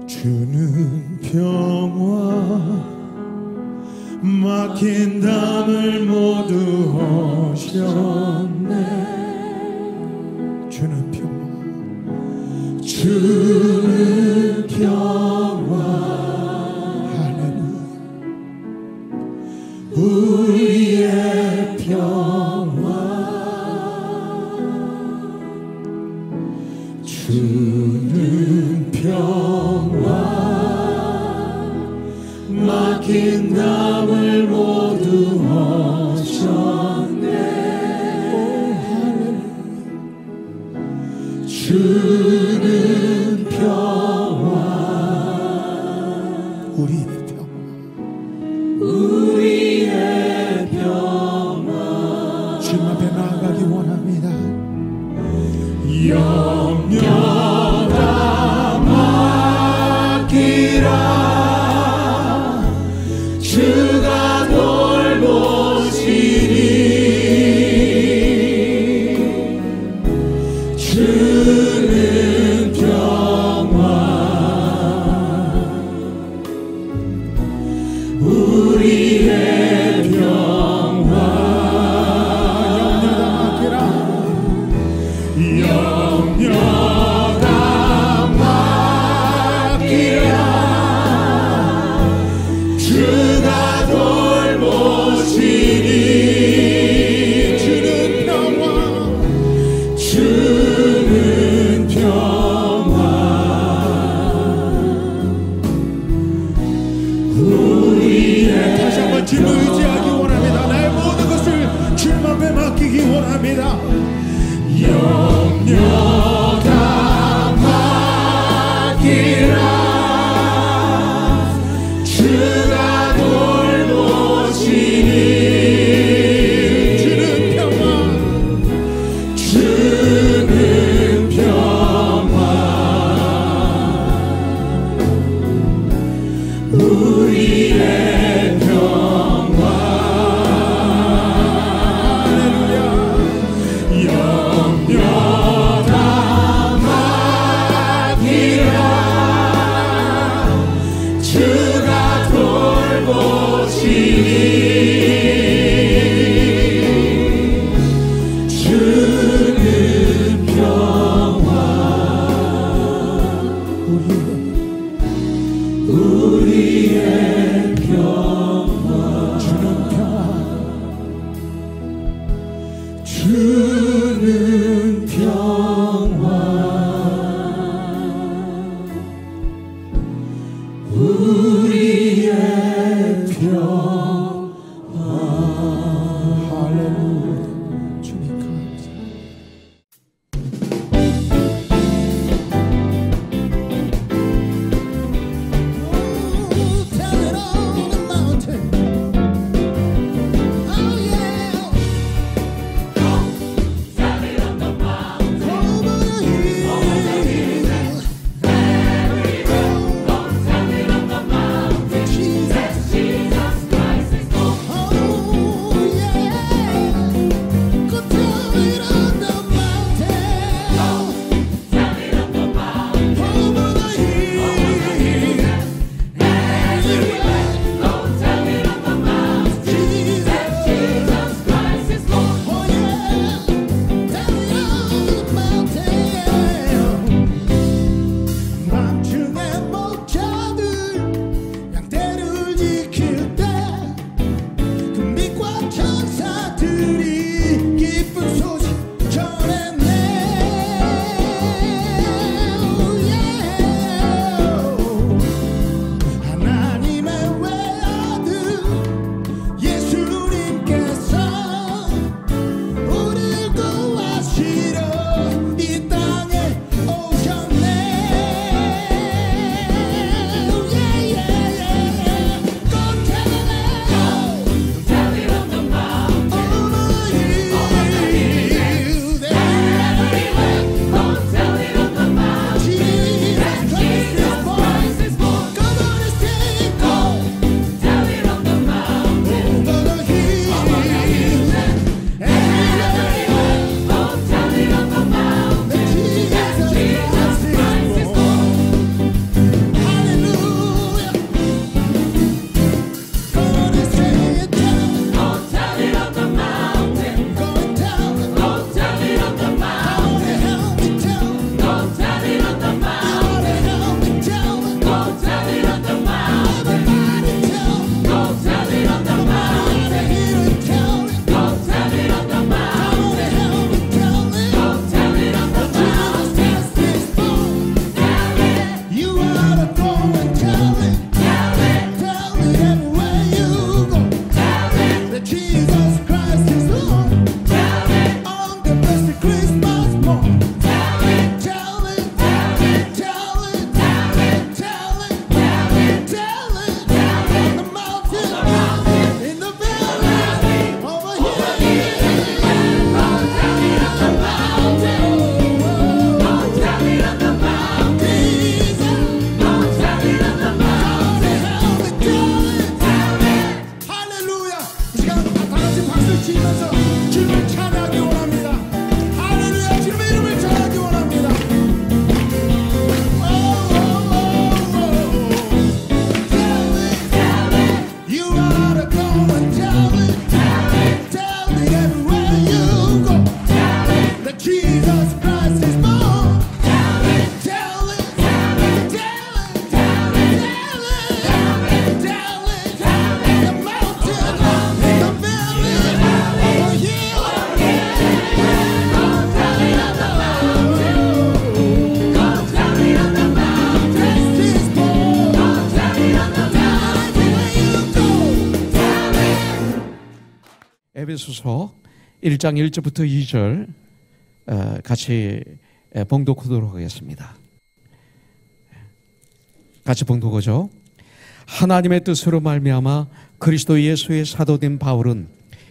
주는 평화 막힌 담을 모두 허셨네. 주는 평화, 주는 평화, 할렐루야. 우리의 평화, 주는 평화 막힌 담을 모두 허셨네. 주는 평화, 우리의 평화, 우리의 평화. 주님 앞에 나아가기 원합니다. 염려가 맡기라. 주가 돌보시니 주는 평화, 우리의 평화. 염려가 맡기라. 주가 돌보시니 주는 평화, 주는 평화, 우리의. 다시 한번 주를 의지하기 원합니다. 나의 모든 것을 주님 앞에 맡기기 원합니다. 염려가 맡기라. 주가 돌보시니 주는 평화, 주는 평화, 우리의 평화. 할렐루야. 염려가 맡기라. 주가 돌보시니 주는 평화, 우리의 평화. 주는 평화, 주는 평화, 우리의 평화. 할렐루야. 주님 감사합니다. Tell it on the mountain. Oh yeah. Tell it on the Jesus Christ is born. Tell it, tell it, tell it, tell it, tell it, tell it, tell it. The mountain, the valley, the hill. Go tell it on the mountain. Go tell it on the mountain. Christ is born. Go tell it on the mountain. Everywhere you go, tell it. 에베소서 1장 1절부터 2절 같이 봉독하도록 하겠습니다. 같이 봉독하죠. 하나님의 뜻으로 말미암아 그리스도 예수의 사도된 바울은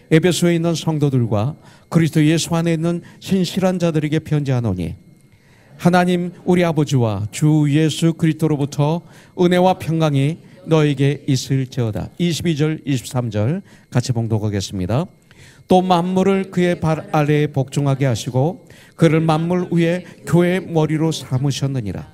에베소에 있는 성도들과 그리스도 예수 안에 있는 신실한 자들에게 편지하노니 하나님 우리 아버지와 주 예수 그리스도로부터 은혜와 평강이 너에게 있을지어다. 22절 23절 같이 봉독하겠습니다. 또 만물을 그의 발 아래에 복종하게 하시고 그를 만물 위에 교회의 머리로 삼으셨느니라.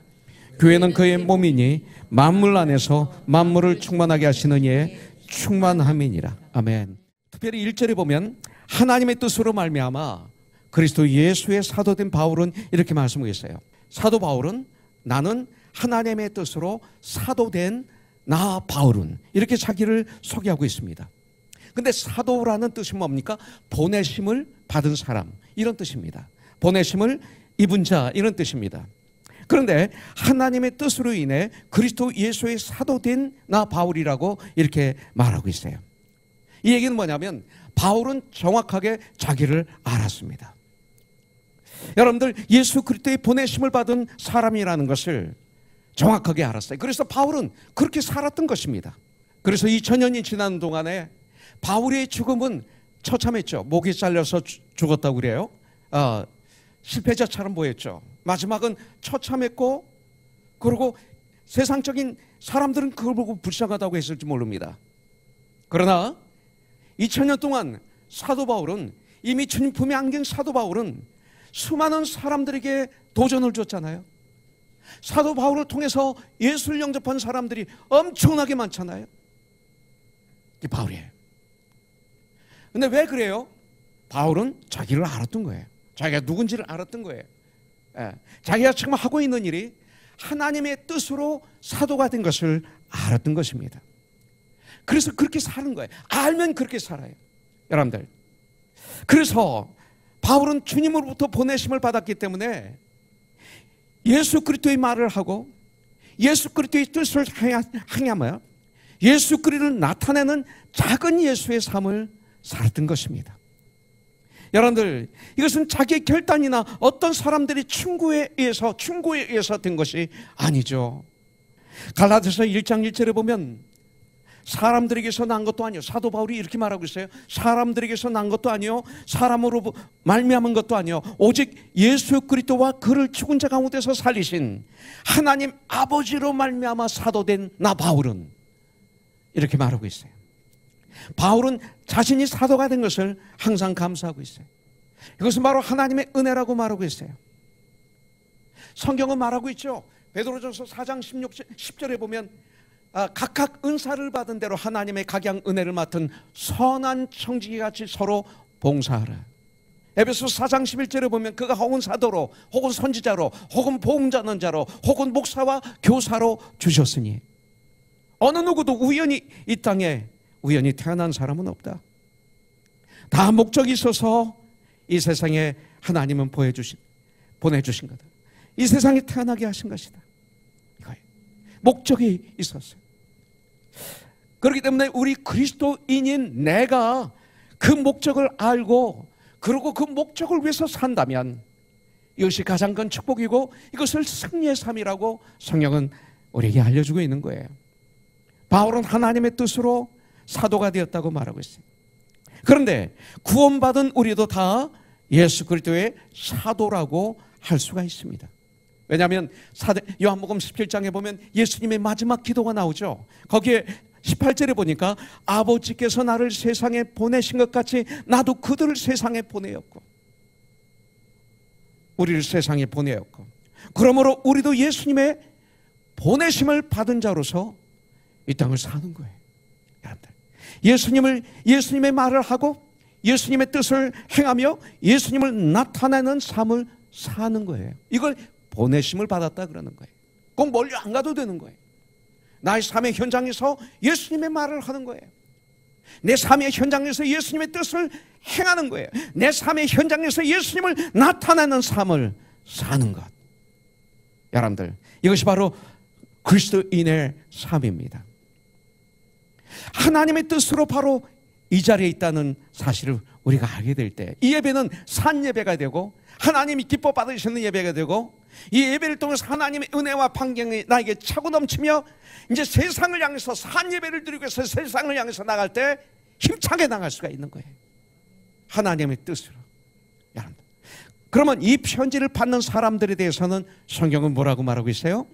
교회는 그의 몸이니 만물 안에서 만물을 충만하게 하시는 이의 충만함이니라. 아멘. 특별히 1절에 보면 하나님의 뜻으로 말미암아 그리스도 예수의 사도된 바울은 이렇게 말씀하고 있어요. 사도 바울은 나는 하나님의 뜻으로 사도된 나 바울은 이렇게 자기를 소개하고 있습니다. 근데 사도라는 뜻이 뭡니까? 보내심을 받은 사람 이런 뜻입니다. 보내심을 입은 자 이런 뜻입니다. 그런데 하나님의 뜻으로 인해 그리스도 예수의 사도된 나 바울이라고 이렇게 말하고 있어요. 이 얘기는 뭐냐면 바울은 정확하게 자기를 알았습니다. 여러분들 예수 그리스도의 보내심을 받은 사람이라는 것을 정확하게 알았어요. 그래서 바울은 그렇게 살았던 것입니다. 그래서 2000년이 지난 동안에 바울의 죽음은 처참했죠. 목이 잘려서 죽었다고 그래요. 실패자처럼 보였죠. 마지막은 처참했고 그리고 세상적인 사람들은 그걸 보고 불쌍하다고 했을지 모릅니다. 그러나 2000년 동안 사도 바울은 이미 주님 품에 안긴 사도 바울은 수많은 사람들에게 도전을 줬잖아요. 사도 바울을 통해서 예수를 영접한 사람들이 엄청나게 많잖아요. 이게 바울이에요. 근데 왜 그래요? 바울은 자기를 알았던 거예요. 자기가 누군지를 알았던 거예요. 자기가 지금 하고 있는 일이 하나님의 뜻으로 사도가 된 것을 알았던 것입니다. 그래서 그렇게 사는 거예요. 알면 그렇게 살아요. 여러분들. 그래서 바울은 주님으로부터 보내심을 받았기 때문에 예수 그리스도의 말을 하고 예수 그리스도의 뜻을 행하며 예수 그리스도를 나타내는 작은 예수의 삶을 살았던 것입니다. 여러분들 이것은 자기의 결단이나 어떤 사람들이 충고에 의해서 된 것이 아니죠. 갈라디아서 1장 1절에 보면 사람들에게서 난 것도 아니요. 사도 바울이 이렇게 말하고 있어요. 사람들에게서 난 것도 아니요. 사람으로 말미암은 것도 아니요. 오직 예수 그리스도와 그를 죽은 자 가운데서 살리신 하나님 아버지로 말미암아 사도된 나 바울은 이렇게 말하고 있어요. 바울은 자신이 사도가 된 것을 항상 감사하고 있어요. 이것은 바로 하나님의 은혜라고 말하고 있어요. 성경은 말하고 있죠. 베드로전서 4장 10절에 보면 각각 은사를 받은 대로 하나님의 각양 은혜를 맡은 선한 청지기같이 서로 봉사하라. 에베소 4장 11절에 보면 그가 혹은 사도로 혹은 선지자로 혹은 복음 전하는 자로 혹은 목사와 교사로 주셨으니 어느 누구도 우연히 이 땅에 우연히 태어난 사람은 없다. 다 목적이 있어서 이 세상에 하나님은 보내주신 거다. 이 세상에 태어나게 하신 것이다. 이거예요. 목적이 있었어요. 그렇기 때문에 우리 그리스도인인 내가 그 목적을 알고 그리고 그 목적을 위해서 산다면 이것이 가장 큰 축복이고 이것을 승리의 삶이라고 성경은 우리에게 알려주고 있는 거예요. 바울은 하나님의 뜻으로 사도가 되었다고 말하고 있어요. 그런데 구원받은 우리도 다 예수 그리스도의 사도라고 할 수가 있습니다. 왜냐하면 요한복음 17장에 보면 예수님의 마지막 기도가 나오죠. 거기에 18절에 보니까 아버지께서 나를 세상에 보내신 것 같이 나도 그들을 세상에 보내었고 우리를 세상에 보내었고 그러므로 우리도 예수님의 보내심을 받은 자로서 이 땅을 사는 거예요. 여러분들 예수님의 말을 하고 예수님의 뜻을 행하며 예수님을 나타내는 삶을 사는 거예요. 이걸 보내심을 받았다 그러는 거예요. 꼭 멀리 안 가도 되는 거예요. 나의 삶의 현장에서 예수님의 말을 하는 거예요. 내 삶의 현장에서 예수님의 뜻을 행하는 거예요. 내 삶의 현장에서 예수님을 나타내는 삶을 사는 것. 여러분들, 이것이 바로 그리스도인의 삶입니다. 하나님의 뜻으로 바로 이 자리에 있다는 사실을 우리가 알게 될 때, 이 예배는 산 예배가 되고 하나님이 기뻐 받으시는 예배가 되고, 이 예배를 통해서 하나님의 은혜와 반경이 나에게 차고 넘치며 이제 세상을 향해서 산 예배를 드리고 해서 세상을 향해서 나갈 때 힘차게 나갈 수가 있는 거예요. 하나님의 뜻으로. 여러분들, 그러면 이 편지를 받는 사람들에 대해서는 성경은 뭐라고 말하고 있어요?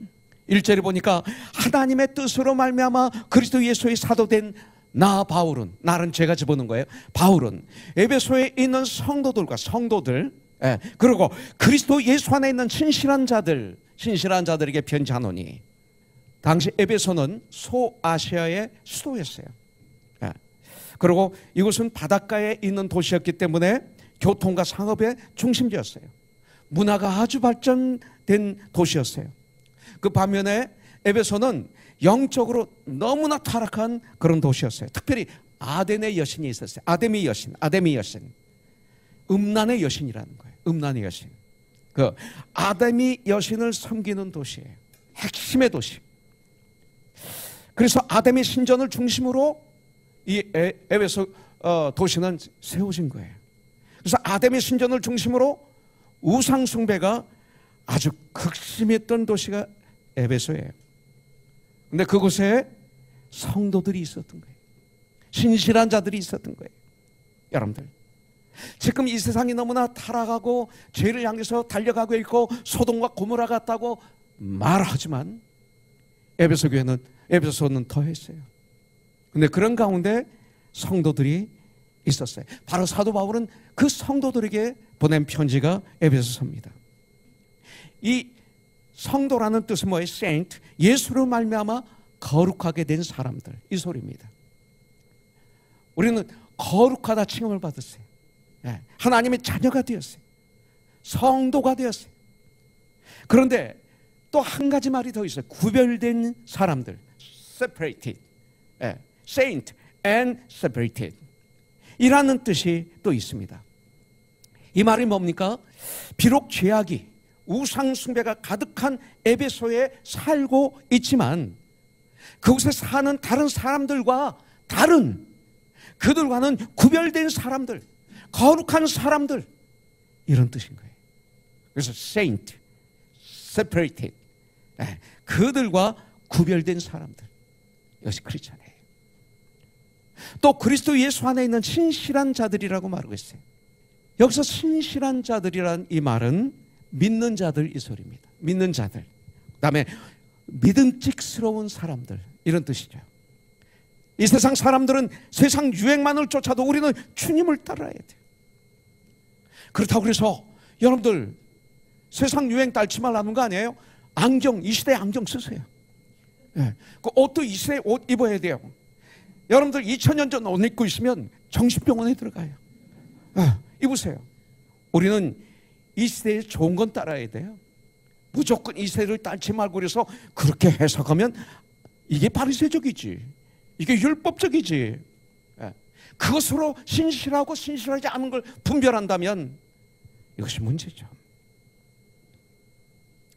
1절에 보니까 하나님의 뜻으로 말미암아 그리스도 예수의 사도된 나 바울은, 나는 제가 집어넣은 거예요. 바울은 에베소에 있는 성도들, 그리고 그리스도 예수 안에 있는 신실한 자들에게 편지하노니, 당시 에베소는 소아시아의 수도였어요. 그리고 이곳은 바닷가에 있는 도시였기 때문에 교통과 상업의 중심지였어요. 문화가 아주 발전된 도시였어요. 그 반면에 에베소는 영적으로 너무나 타락한 그런 도시였어요. 특별히 아덴의 여신이 있었어요. 아데미 여신. 음란의 여신이라는 거예요. 음란의 여신. 그 아데미 여신을 섬기는 도시예요. 핵심의 도시. 그래서 아데미 신전을 중심으로 이 에베소 도시는 세워진 거예요. 그래서 아데미 신전을 중심으로 우상 숭배가 아주 극심했던 도시가 에베소예요. 근데 그곳에 성도들이 있었던 거예요. 신실한 자들이 있었던 거예요. 여러분들, 지금 이 세상이 너무나 타락하고 죄를 향해서 달려가고 있고 소돔과 고모라 같다고 말하지만 에베소는 더했어요. 근데 그런 가운데 성도들이 있었어요. 바로 사도 바울은 그 성도들에게 보낸 편지가 에베소서입니다. 이 성도라는 뜻은 뭐예요? Saint, 예수로 말미암아 거룩하게 된 사람들, 이 소리입니다. 우리는 거룩하다 칭함을 받았어요. 하나님의 자녀가 되었어요. 성도가 되었어요. 그런데 또 한 가지 말이 더 있어요. 구별된 사람들, separated, saint and separated 이라는 뜻이 또 있습니다. 이 말이 뭡니까? 비록 죄악이, 우상 숭배가 가득한 에베소에 살고 있지만 그곳에 사는 다른 사람들과 그들과는 구별된 사람들, 거룩한 사람들, 이런 뜻인 거예요. 그래서 saint, separated, 그들과 구별된 사람들, 이것이 크리스찬이에요. 또 그리스도 예수 안에 있는 신실한 자들이라고 말하고 있어요. 여기서 신실한 자들이란 이 말은 믿는 자들, 이 소리입니다. 믿는 자들, 그 다음에 믿음직스러운 사람들, 이런 뜻이죠. 이 세상 사람들은 세상 유행만을 쫓아도 우리는 주님을 따라야 돼요. 그렇다고 그래서 여러분들 세상 유행 따르지 말라는 거 아니에요? 안경, 이 시대에 안경 쓰세요. 그 옷도 이 시대에 옷 입어야 돼요. 여러분들 2000년 전 옷 입고 있으면 정신병원에 들어가요. 입으세요. 우리는 이 시대에 좋은 건 따라야 돼요. 무조건 이 시대를 따르지 말고 그래서 그렇게 해석하면 이게 바리새적이지, 이게 율법적이지. 그것으로 신실하고 신실하지 않은 걸 분별한다면 이것이 문제죠.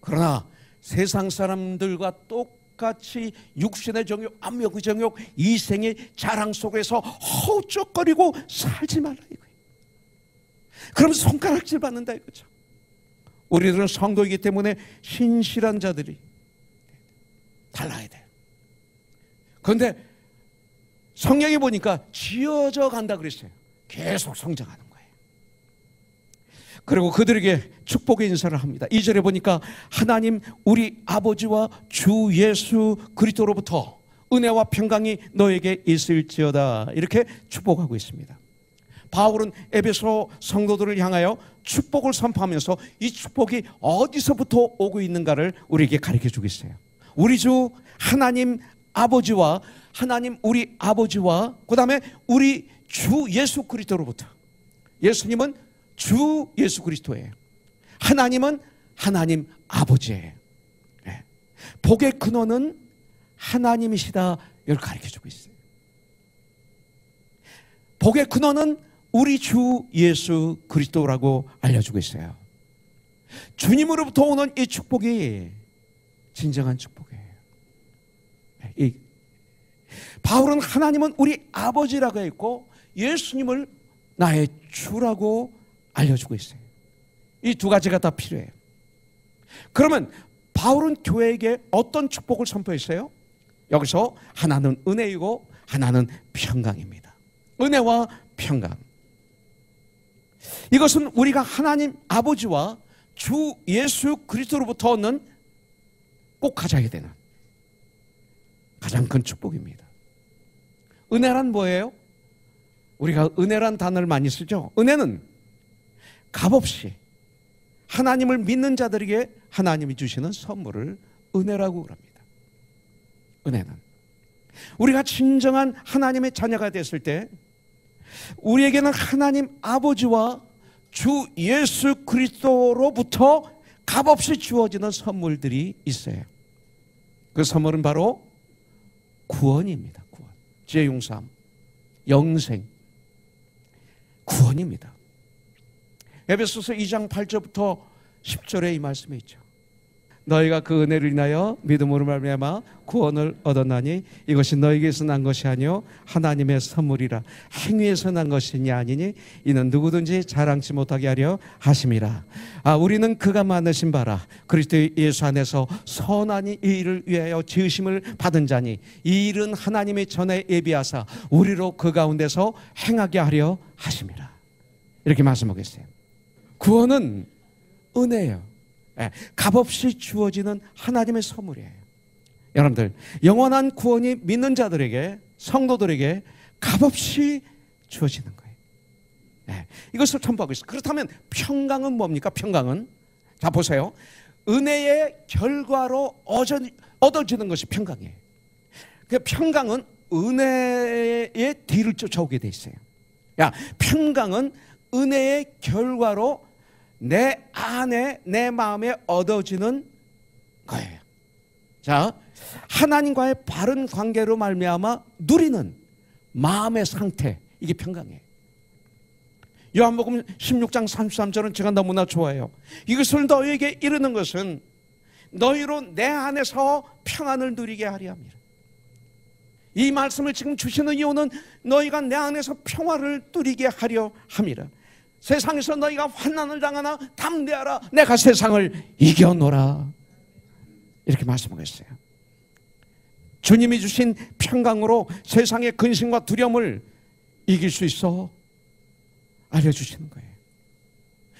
그러나 세상 사람들과 똑같이 육신의 정욕, 암욕의 정욕, 이생의 자랑 속에서 허우적거리고 살지 말라 이거예요. 그러면 손가락질 받는다 이거죠. 우리들은 성도이기 때문에 신실한 자들이 달라야 돼요. 그런데 성경에 보니까 지어져 간다 그랬어요. 계속 성장하는 거예요. 그리고 그들에게 축복의 인사를 합니다. 2절에 보니까 하나님 우리 아버지와 주 예수 그리스도로부터 은혜와 평강이 너에게 있을지어다, 이렇게 축복하고 있습니다. 바울은 에베소 성도들을 향하여 축복을 선포하면서 이 축복이 어디서부터 오고 있는가를 우리에게 가르쳐주고 있어요. 우리 주 하나님 우리 아버지와 그 다음에 우리 주 예수 그리스도로부터, 예수님은 주 예수 그리스도예요. 하나님은 하나님 아버지예요. 네. 복의 근원은 하나님이시다. 이걸 가르쳐주고 있어요. 복의 근원은 우리 주 예수 그리스도라고 알려주고 있어요. 주님으로부터 오는 이 축복이 진정한 축복이에요. 바울은 하나님은 우리 아버지라고 했고 예수님을 나의 주라고 알려주고 있어요. 이 두 가지가 다 필요해요. 그러면 바울은 교회에게 어떤 축복을 선포했어요? 여기서 하나는 은혜이고 하나는 평강입니다. 은혜와 평강. 이것은 우리가 하나님 아버지와 주 예수 그리스도로부터 얻는 꼭 가져야 되는 가장 큰 축복입니다. 은혜란 뭐예요? 우리가 은혜란 단어를 많이 쓰죠. 은혜는 값없이 하나님을 믿는 자들에게 하나님이 주시는 선물을 은혜라고 합니다. 은혜는 우리가 진정한 하나님의 자녀가 됐을 때 우리에게는 하나님 아버지와 주 예수 그리스도로부터 값없이 주어지는 선물들이 있어요. 그 선물은 바로 구원입니다. 구원. 죄용서함, 영생, 구원입니다. 에베소서 2장 8절부터 10절에 이 말씀이 있죠. 너희가 그 은혜를 인하여 믿음으로 말미암아 구원을 얻었나니 이것이 너희에게서 난 것이 아니요 하나님의 선물이라. 행위에서 난 것이니 아니니 이는 누구든지 자랑치 못하게 하려 하심이라. 우리는 그가 만드신 바라 그리스도 예수 안에서 선한 이 일을 위하여 지으심을 받은 자니 이 일은 하나님의 전에 예비하사 우리로 그 가운데서 행하게 하려 하심이라. 이렇게 말씀하겠어요. 구원은 은혜예요. 값없이 주어지는 하나님의 선물이에요. 여러분들, 영원한 구원이 믿는 자들에게, 성도들에게 값없이 주어지는 거예요. 이것을 선포하고 있어요. 그렇다면 평강은 뭡니까? 평강은, 자 보세요, 은혜의 결과로 얻어지는 것이 평강이에요. 그 평강은 은혜의 뒤를 쫓아오게 돼 있어요. 평강은 은혜의 결과로 내 안에, 내 마음에 얻어지는 거예요. 자, 하나님과의 바른 관계로 말미암아 누리는 마음의 상태, 이게 평강이에요. 요한복음 16장 33절은 제가 너무나 좋아해요. 이것을 너희에게 이르는 것은 너희로 내 안에서 평안을 누리게 하려 함이라. 이 말씀을 지금 주시는 이유는 너희가 내 안에서 평화를 누리게 하려 함이라. 세상에서 너희가 환난을 당하나 담대하라. 내가 세상을 이겨노라. 이렇게 말씀하고 있어요. 주님이 주신 평강으로 세상의 근심과 두려움을 이길 수 있어 알려주시는 거예요.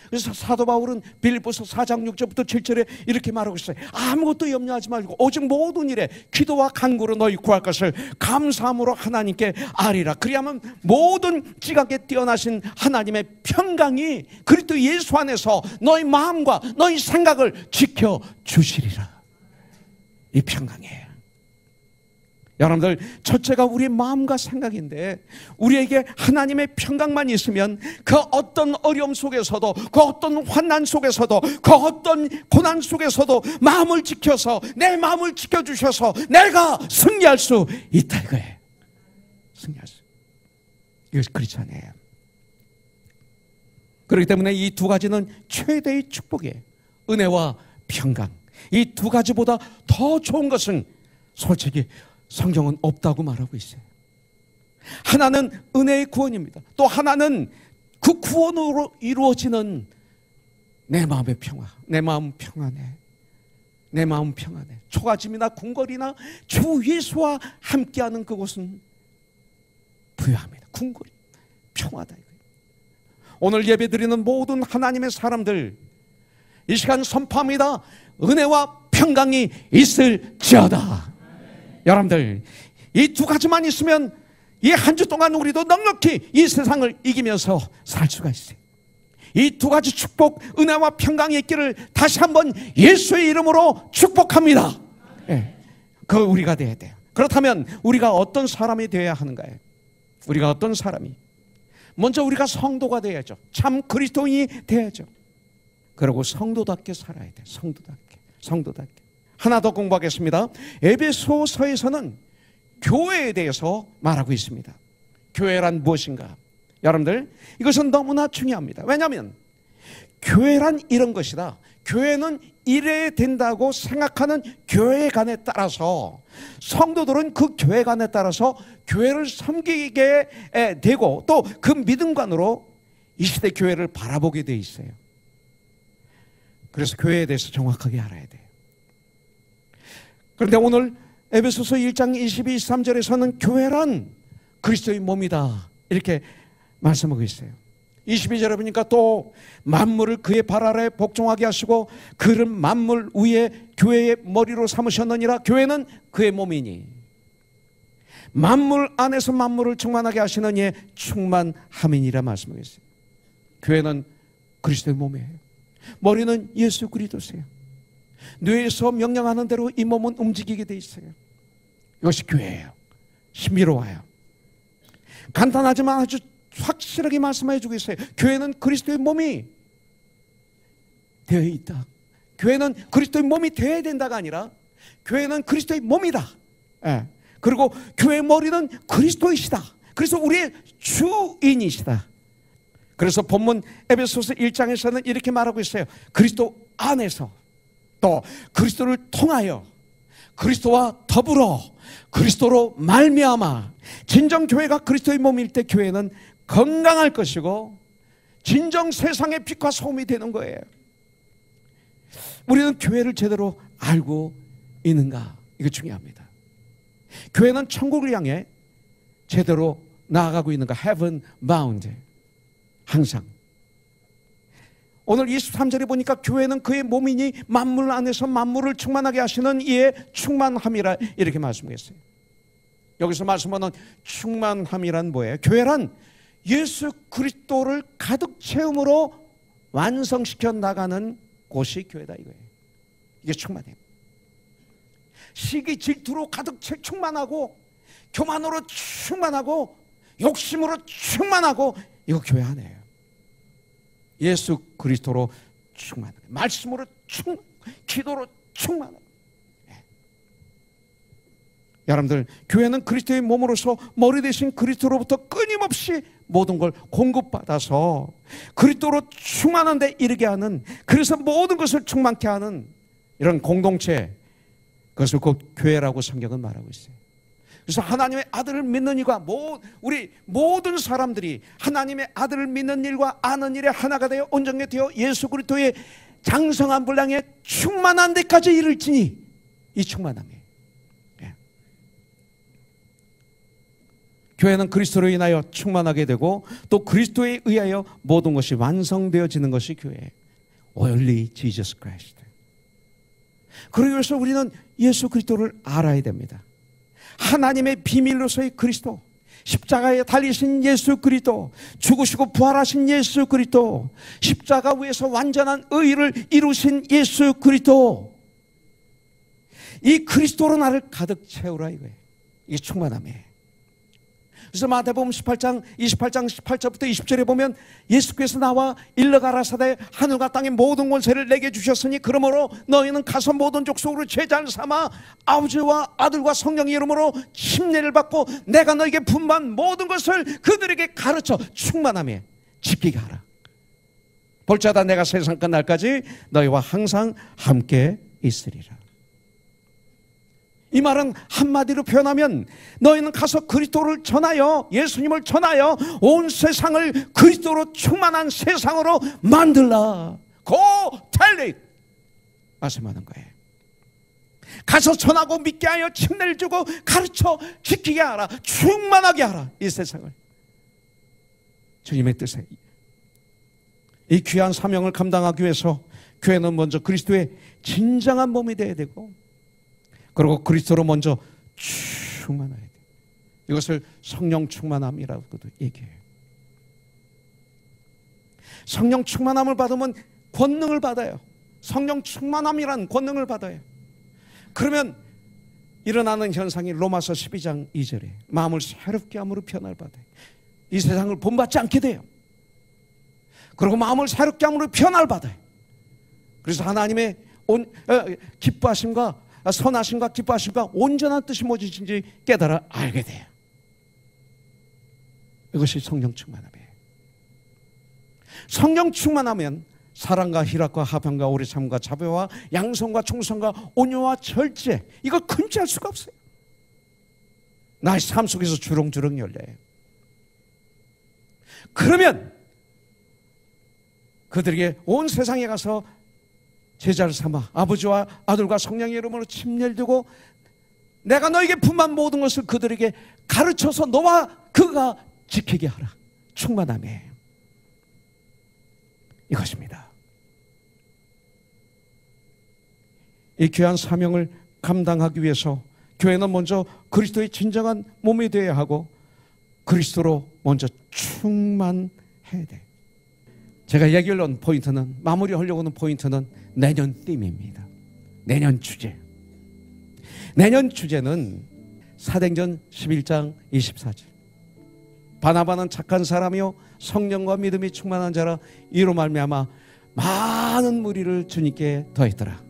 그래서 사도 바울은 빌립보서 4장 6절부터 7절에 이렇게 말하고 있어요. 아무것도 염려하지 말고 오직 모든 일에 기도와 간구로 너희 구할 것을 감사함으로 하나님께 아리라. 그리하면 모든 지각에 뛰어나신 하나님의 평강이 그리스도 예수 안에서 너희 마음과 너희 생각을 지켜주시리라. 이 평강이에요. 여러분들, 첫째가 우리의 마음과 생각인데 우리에게 하나님의 평강만 있으면 그 어떤 어려움 속에서도, 그 어떤 환난 속에서도, 그 어떤 고난 속에서도 마음을 지켜서, 내 마음을 지켜주셔서 내가 승리할 수 있다 이거예요. 승리할 수. 이것이 크리스찬이에요. 그렇기 때문에 이 두 가지는 최대의 축복이에요. 은혜와 평강. 이 두 가지보다 더 좋은 것은 솔직히 성경은 없다고 말하고 있어요. 하나는 은혜의 구원입니다. 또 하나는 그 구원으로 이루어지는 내 마음의 평화. 내 마음 평안해. 내 마음 평안해. 초가짐이나 궁궐이나 주 예수와 함께하는 그곳은 부유합니다. 궁궐이 평화다. 오늘 예배드리는 모든 하나님의 사람들, 이 시간 선포합니다. 은혜와 평강이 있을지어다. 여러분들, 이 두 가지만 있으면 이 한 주 동안 우리도 넉넉히 이 세상을 이기면서 살 수가 있어요. 이 두 가지 축복, 은혜와 평강이 있기를 다시 한번 예수의 이름으로 축복합니다. 그 우리가 돼야 돼요. 그렇다면 우리가 어떤 사람이 되어야 하는가요? 우리가 어떤 사람이? 먼저 우리가 성도가 돼야죠. 참 그리스도인이 돼야죠. 그리고 성도답게 살아야 돼. 성도답게. 하나 더 공부하겠습니다. 에베소서에서는 교회에 대해서 말하고 있습니다. 교회란 무엇인가? 여러분들, 이것은 너무나 중요합니다. 왜냐하면 교회란 이런 것이다. 교회는 이래야 된다고 생각하는 교회관에 따라서 성도들은 그 교회관에 따라서 교회를 섬기게 되고 또 그 믿음관으로 이 시대 교회를 바라보게 돼 있어요. 그래서 교회에 대해서 정확하게 알아야 돼요. 그런데 오늘 에베소서 1장 22, 23절에서는 교회란 그리스도의 몸이다 이렇게 말씀하고 있어요. 22절에 보니까 또 만물을 그의 발 아래 복종하게 하시고 그를 만물 위에 교회의 머리로 삼으셨느니라. 교회는 그의 몸이니 만물 안에서 만물을 충만하게 하시는 이의 충만함이니라 말씀하고 있어요. 교회는 그리스도의 몸이에요. 머리는 예수 그리스도세요. 뇌에서 명령하는 대로 이 몸은 움직이게 돼 있어요. 이것이 교회예요. 신비로워요. 간단하지만 아주 확실하게 말씀해 주고 있어요. 교회는 그리스도의 몸이 되어 있다. 교회는 그리스도의 몸이 되어야 된다가 아니라 교회는 그리스도의 몸이다. 예. 그리고 교회의 머리는 그리스도이시다. 그래서 우리의 주인이시다. 그래서 본문 에베소서 1장에서는 이렇게 말하고 있어요. 그리스도 안에서 또 그리스도를 통하여 그리스도와 더불어 그리스도로 말미암아 진정 교회가 그리스도의 몸일 때 교회는 건강할 것이고 진정 세상의 빛과 소음이 되는 거예요. 우리는 교회를 제대로 알고 있는가? 이거 중요합니다. 교회는 천국을 향해 제대로 나아가고 있는가? Heaven bound. 항상. 오늘 23절에 보니까 교회는 그의 몸이니 만물 안에서 만물을 충만하게 하시는 이의 충만함이라 이렇게 말씀했어요. 여기서 말씀하는 충만함이란 뭐예요? 교회란 예수 그리스도를 가득 채움으로 완성시켜 나가는 곳이 교회다 이거예요. 이게 충만해요. 시기 질투로 가득 채 충만하고 교만으로 충만하고 욕심으로 충만하고 이거 교회 아니에요. 예수 그리스도로 충만하고 말씀으로 기도로 충만하고. 여러분들, 교회는 그리스도의 몸으로서 머리 대신 그리스도로부터 끊임없이 모든 걸 공급받아서 그리스도로 충만한 데 이르게 하는, 그래서 모든 것을 충만케 하는 이런 공동체, 그것을 곧 교회라고 성경은 말하고 있어요. 그래서 하나님의 아들을 믿는 일과 우리 모든 사람들이 하나님의 아들을 믿는 일과 아는 일에 하나가 되어 온전히 되어 예수 그리스도의 장성한 분량에 충만한 데까지 이를지니 이 충만함이에요. 예. 교회는 그리스도로 인하여 충만하게 되고 또 그리스도에 의하여 모든 것이 완성되어지는 것이 교회예요. Only Jesus Christ. 그러기 위해서 우리는 예수 그리스도를 알아야 됩니다. 하나님의 비밀로서의 그리스도, 십자가에 달리신 예수 그리스도, 죽으시고 부활하신 예수 그리스도, 십자가 위에서 완전한 의를 이루신 예수 그리스도, 이 그리스도로 나를 가득 채우라 이거예요. 이게 충만함이에요. 그래서 마태복음 28장 18절부터 20절에 보면 예수께서 나와 일러 가라사대 하늘과 땅의 모든 권세를 내게 주셨으니 그러므로 너희는 가서 모든 족속으로 제자를 삼아 아버지와 아들과 성령의 이름으로 침례를 받고 내가 너에게 분부한 모든 것을 그들에게 가르쳐 충만함에 지키게 하라. 볼지어다 내가 세상 끝날까지 너희와 항상 함께 있으리라. 이 말은 한마디로 표현하면 너희는 가서 그리스도를 전하여, 예수님을 전하여 온 세상을 그리스도로 충만한 세상으로 만들라. Go tell it 말씀하는 거예요. 가서 전하고 믿게 하여 침례를 주고 가르쳐 지키게 하라. 충만하게 하라. 이 세상을. 주님의 뜻에 이 귀한 사명을 감당하기 위해서 교회는 먼저 그리스도의 진정한 몸이 되어야 되고, 그리고 그리스도로 먼저 충만해야 돼요. 이것을 성령 충만함이라고도 얘기해요. 성령 충만함을 받으면 권능을 받아요. 성령 충만함이란 권능을 받아요. 그러면 일어나는 현상이 로마서 12장 2절에 마음을 새롭게 함으로 변화를 받아요. 이 세상을 본받지 않게 돼요. 그리고 마음을 새롭게 함으로 변화를 받아요. 그래서 하나님의 기뻐하심과 선하심과 기뻐하심과 온전한 뜻이 무엇인지 깨달아 알게 돼요. 이것이 성령 충만함이에요. 성령 충만하면 사랑과 희락과 화평과 오래참과 자비와 양성과 충성과 온유와 절제, 이거 금지할 수가 없어요. 나의 삶 속에서 주렁주렁 열려요. 그러면 그들에게 온 세상에 가서 제자를 삼아 아버지와 아들과 성령의 이름으로 침례를 두고 내가 너에게 분만 모든 것을 그들에게 가르쳐서 너와 그가 지키게 하라. 충만함이에요. 이것입니다. 이 귀한 사명을 감당하기 위해서 교회는 먼저 그리스도의 진정한 몸이 되어야 하고 그리스도로 먼저 충만해야 돼. 제가 얘기를 한 포인트는, 마무리하려고 하는 포인트는 내년 팀입니다. 내년 주제. 내년 주제는 사도행전 11장 24절. 바나바는 착한 사람이요 성령과 믿음이 충만한 자라 이로 말미암아 많은 무리를 주님께 더했더라.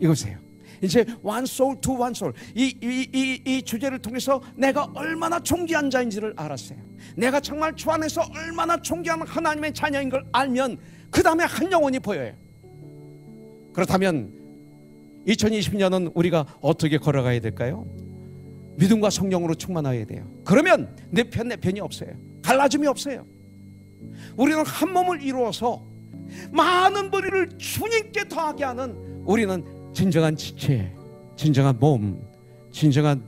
이거세요. 이제 one soul to one soul. 이 주제를 통해서 내가 얼마나 존귀한 자인지를 알았어요. 내가 정말 주 안에서 얼마나 존귀한 하나님의 자녀인 걸 알면 그 다음에 한 영혼이 보여요. 그렇다면 2020년은 우리가 어떻게 걸어가야 될까요? 믿음과 성령으로 충만해야 돼요. 그러면 내 편이 없어요. 갈라짐이 없어요. 우리는 한 몸을 이루어서 많은 무리를 주님께 더하게 하는, 우리는 진정한 지체, 진정한 몸, 진정한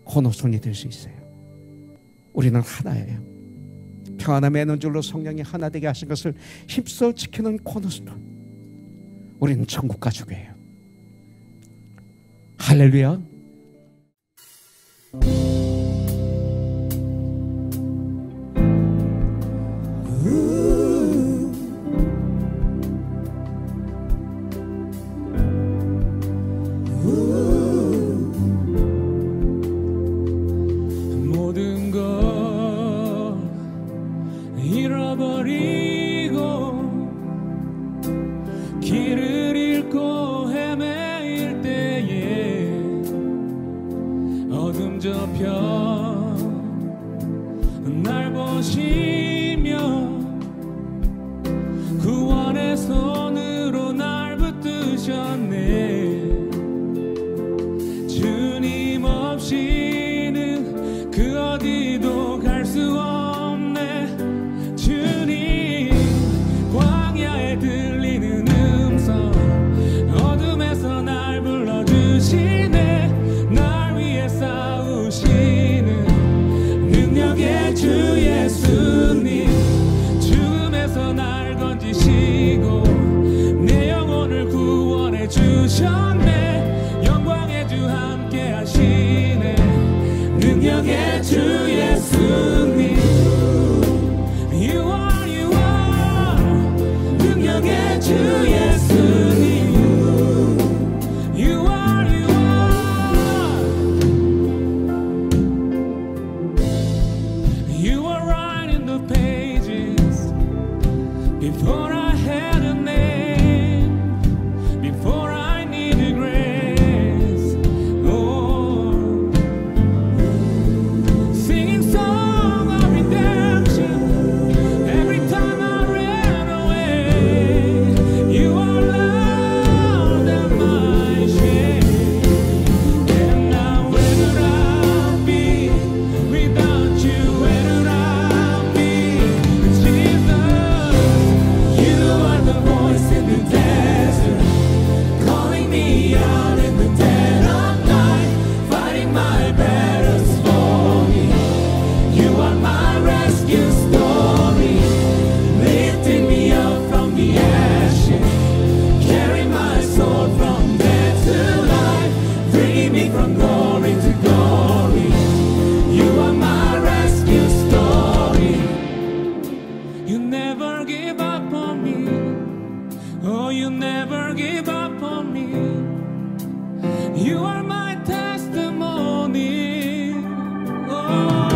코너손이 될 수 있어요. 우리는 하나예요. 평안함 매는 줄로 성령이 하나 되게 하신 것을 힘써 지키는 코너손. 우리는 천국 가족이에요. 할렐루야. 모든 걸 잃어버리고 길을 잃고 헤매일 때에 어둠 접혀 날 보시며 구원의 손으로 날 붙드셨네. 주님 없이는 그 어디도 갈 수 없네. 주님 광야에 들리는 음성, 어둠에서 날 불러주시네. 날 위해 싸우시는 능력의 주 예수님, 죽음에서 날 건지시고 내 영혼을 구원해 주셨네. 영광의 주 함께 하시네. 능력의 주 예수님, You are 능력의 주 예수님, You are You are writing the pages before I had a name, before I needed grace. Oh, singing song of redemption every time I ran away. You are louder than my shame. And now where would I be without you? Where would I be? Jesus, you are the voice in the desert, calling me out in the dead of night, fighting my battles for me. You are my rescue story, lifting me up from the ashes, carry my soul from death to life, bringing me from glory to glory. You are my rescue story. You never give up on me. Oh, you never give up on me. You are my testimony. Oh,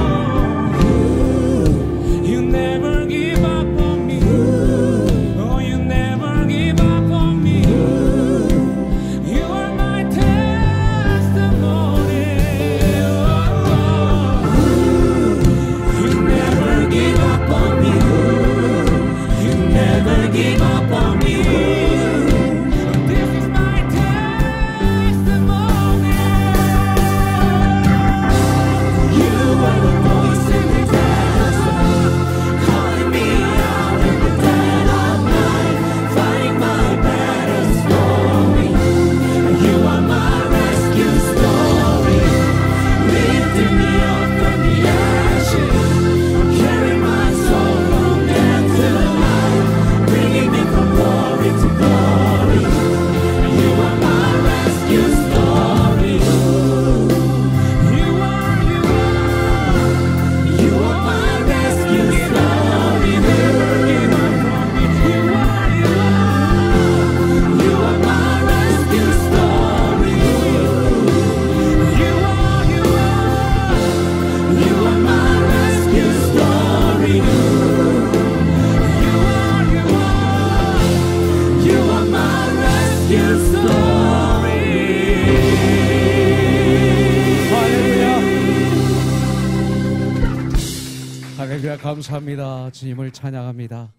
할렐루야 감사합니다. 주님을 찬양합니다.